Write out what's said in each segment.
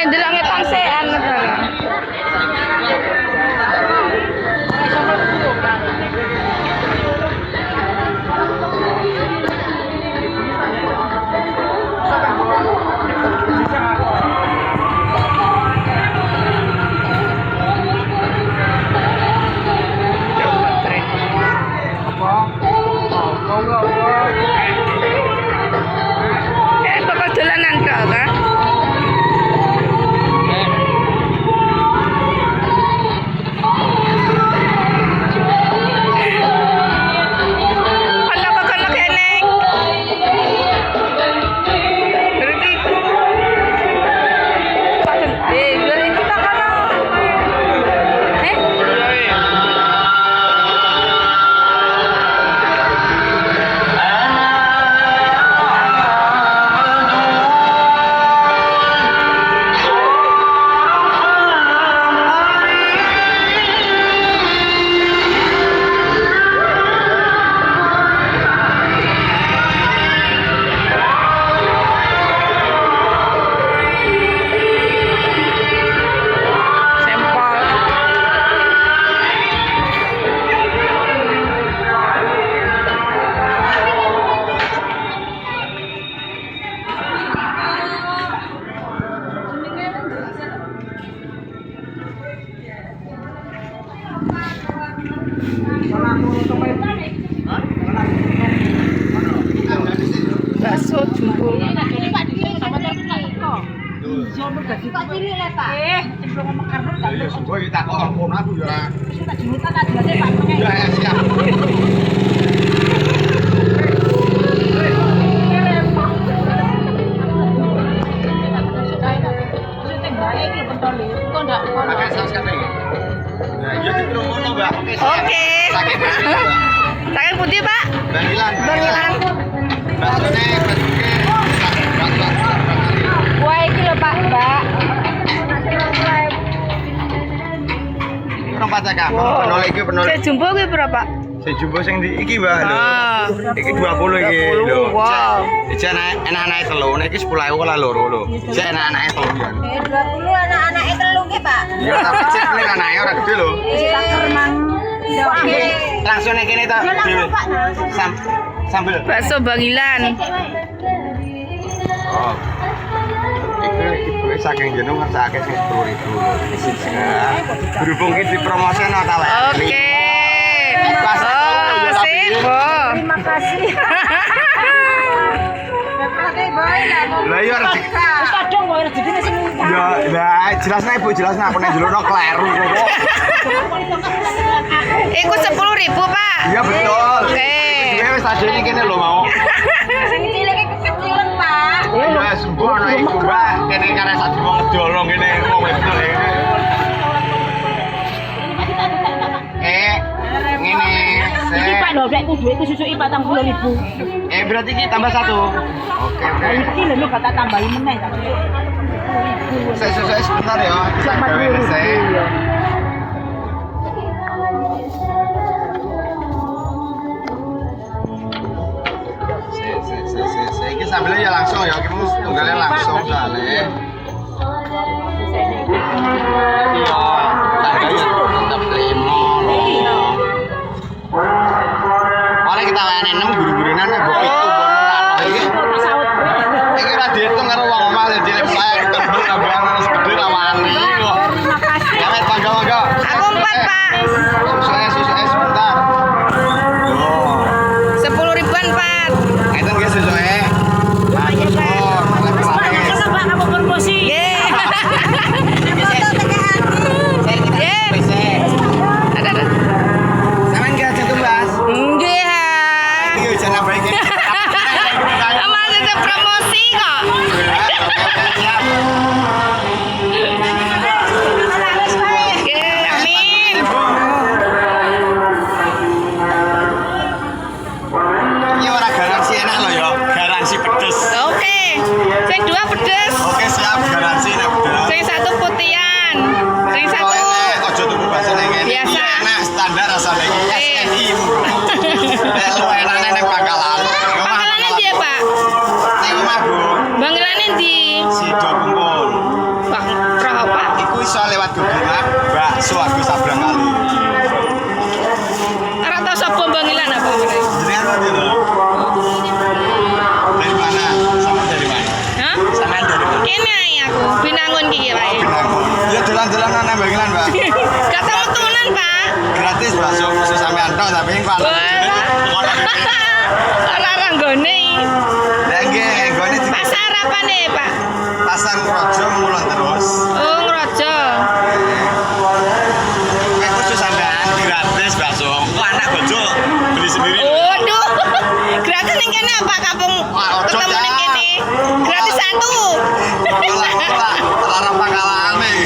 Delok ngetan sean. Bakal dolanan kau kan? Bakso jumbo. Oke. Sakit putih, Pak. Bangilan. Wah, iki lho, Pak, Mbak. Orang pacar kamu, penolak iki penolak. Saya jumbo ki berapa? Saya jumbo sing di iki, Mbak. Iki 20 iki lho. Wow. Iki anak-anake telu, nek iki 10.000 kala loro lho. Iki anak-anake telu ya. 20 anak-anake telu ki, Pak. Iya, tapi cek anake ora gede lho. Langsung nek kene to dhewe. Sambel. Bakso Bangilan. Oh. Iku saking jeneng ngersake sing 10.000. Berhubung iki dipromoseno ta, Pak. Oke. Sip. Terima kasih. Lah iya rezeki. Wis kadung kok rezekine sing Ya, lah jelasna Ibu, jelasna aku nek njelono kleru kok. Iku 10.000, Pak. Iya betul. Oke. Wis wis ajene kene lho mau. sing cilik kecilen, Pak. Ya sembuh ana iku, Mbak. Kene karek sak wong ngedolong kene wong wedok kene. Ngene. Iki Pak ndobrekku dhuwitku susuki 40.000. Berarti iki tambah 1. Oke. Iki lho kok tak tambahi meneh. Saya sebentar ya. Saya. Iki sambilnya ya langsung ya, kita mau tunggalnya langsung soalnya. Iya, harganya tetap 5 loh. Oleh kita layanin 6 guru-gurunan ya, bok itu ini ora dihitung karo wong omah dadi mulai tembel tambahan wis gedhe ra wani kok. Ya wis monggo. Aku 4, Pak. Susu sebentar. Loh. 10.000-an, Pak. Itu nggih susuke. Kamu promosi. Ada. Sampeyan gak jatuh, Mas? Nggih. Iki yo jangan baik. Amal itu promosi kok. Amin. Ini ora garansi enak loh ya, garansi pedes. Oke. Sing 2 pedes. Oke siap, garansi enak pedes. Sing 1 putihan. Sing 1 Ojo tuku bakso ning ngene. biasa. Enak standar rasane. SNI. lu enaknya ning Pangkalan. Pangkalane ndi ya, Pak? Ning omah, Bu. Bangelane ndi? Sido Kumpul. Bang, roh apa? Iku iso lewat Google Map, bakso aku sabrang kali. Ora tau sapa bangilan apa ngene. Jenengan apa dulu? Dari mana? Sama dari mana? Hah? Sampean dari mana? Kene ae aku, Binangun iki ya, Pak. Oh, Binangun. Ya dolan-dolan nang Bangilan, Mbak. Gak tau metunan, Pak. Gratis bakso khusus sampean tok, tapi engko ana. Ora nggone. Lah nggih, nggone di Pasar apa nih, Pak? Pasar Rojo mulon terus. Oh, Ngrojo. Kayak khusus sampean gratis bakso. Engko anak bojo beli sendiri. Waduh. Gratis ning kene apa kampung? Ketemu ning kene. Gratis satu. Larang Pangkalan nih.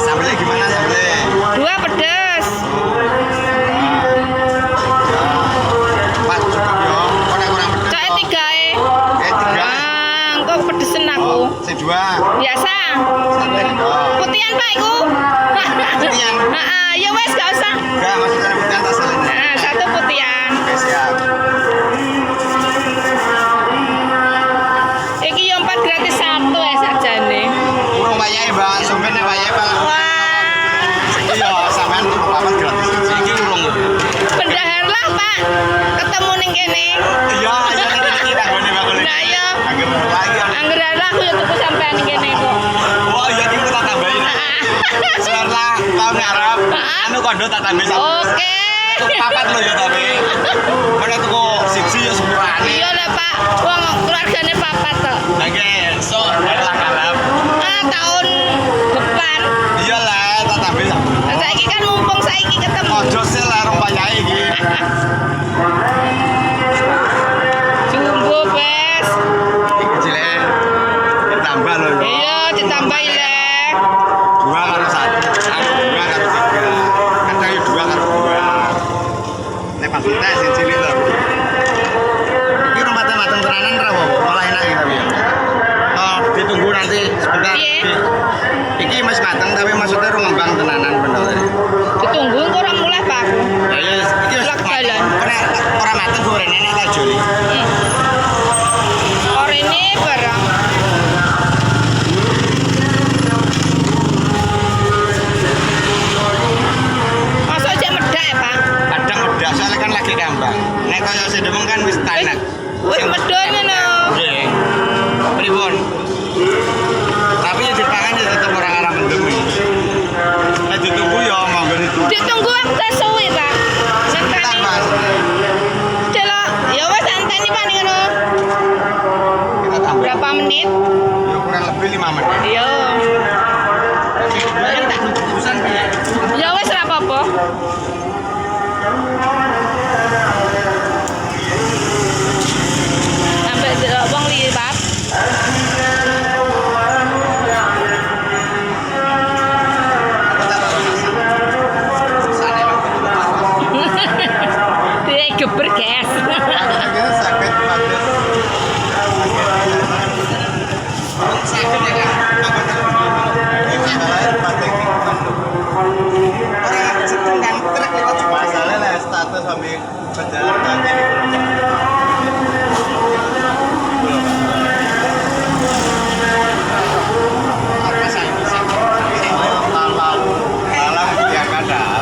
Sambelnya gimana sambelnya? 2 pedes. Pas cukup yo. Kok nek kurang pedes? Cak 3 e. 3. Bang, kok pedesen aku. Sing 2. Biasa. Santai dong. Putihan, Pak, iku. Putihan? Heeh, ya wes gak usah. Enggak, maksudnya putihan tak salah. Nah, 1 putihan. Oke, siap. Iki yo 4 gratis 1 ya sakjane. Urung wayahe, Mbak. Sampeyan nek wayahe Pak. Wah. Iya, sampean apa gratis. Iki urung. Bendahar lah, Pak. Ketemu ning kene. Iya, iya iki tak gone Pak. Nah, iya. Angger lagi. Angger lah aku yo tuku sampean ning kene kok. Oh, iya iki tak tambahin. Suar lah, tahun ngarep. Anu kondo tak tambahin satu. Oke. Papat lho ya tapi. Mana tuku siji ya sepurane. Iya lah, Pak. Wong keluargane papat tok. Oke, sok lah ngarep. Tahun depan. Iya lah, tak tambahin satu. Saiki kan mumpung saiki ketemu. Ojo sih lah rong wayahe iki. Jumbo, Bes. Iki cilek. Ditambah lho. Iya, ditambahi lek. 2 karo 1. Anu 2 karo 3. Kadang 2 karo 2. Nek pas tes sing cilik lho. Iki rong mateng-mateng tenanan ra apa? Malah enak iki tapi ya. Oh, ditunggu nanti sebentar. Piye? Iki mas mateng tapi maksudnya rong ngembang tenanan bener. Ditunggu engko ora mulai, Pak. Ya ya iki wis Lak dalan. Nek ora mateng gorene nek tak joli. Orene barang. Masa aja medak ya, Pak? Kadang udah soalnya kan lagi kambang. Nek kaya sedemeng kan wis tanek. Wis medon ngono. Nggih. Pripun? Tapi ya dipangan ya tetep ora arah mendem iki. Nek ditunggu ya monggo ditunggu. Ditunggu aku gak suwe, Pak. Sebentar, Santani. Mas. Delok, ya wis santani Pak ning ngono. Kita tambah. Berapa menit? Ya kurang lebih 5 menit. Iya. Tapi dua kan tak urusan piye? Ya wis ora apa-apa. Sampai delok wong liwat. Dia geber gas. Akhirnya sakit pada. Sakit ya kan? Ini malah pada orang sedang kan truk lewat masalah lah status sampai berjalan kaki. Apa saya bisa? Malam yang kadang.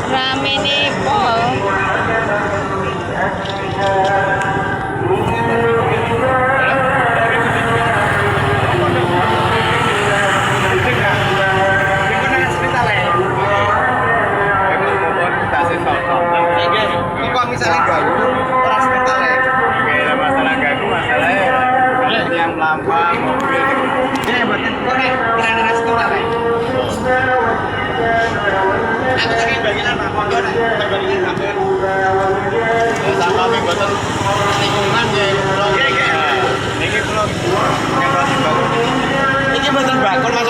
Rame nih, Pol. Misalnya gagu, orang sebentar ya. Oke, masalah gagu, masalahnya yang lambang mobil. Ini buatin korek, kira-kira sebentar ya. Aku tadi bagian apa? Kondor, bagian apa? Sama kami buatan lingkungan ya. Oke. Ini belum. Ini buatan bakul mas.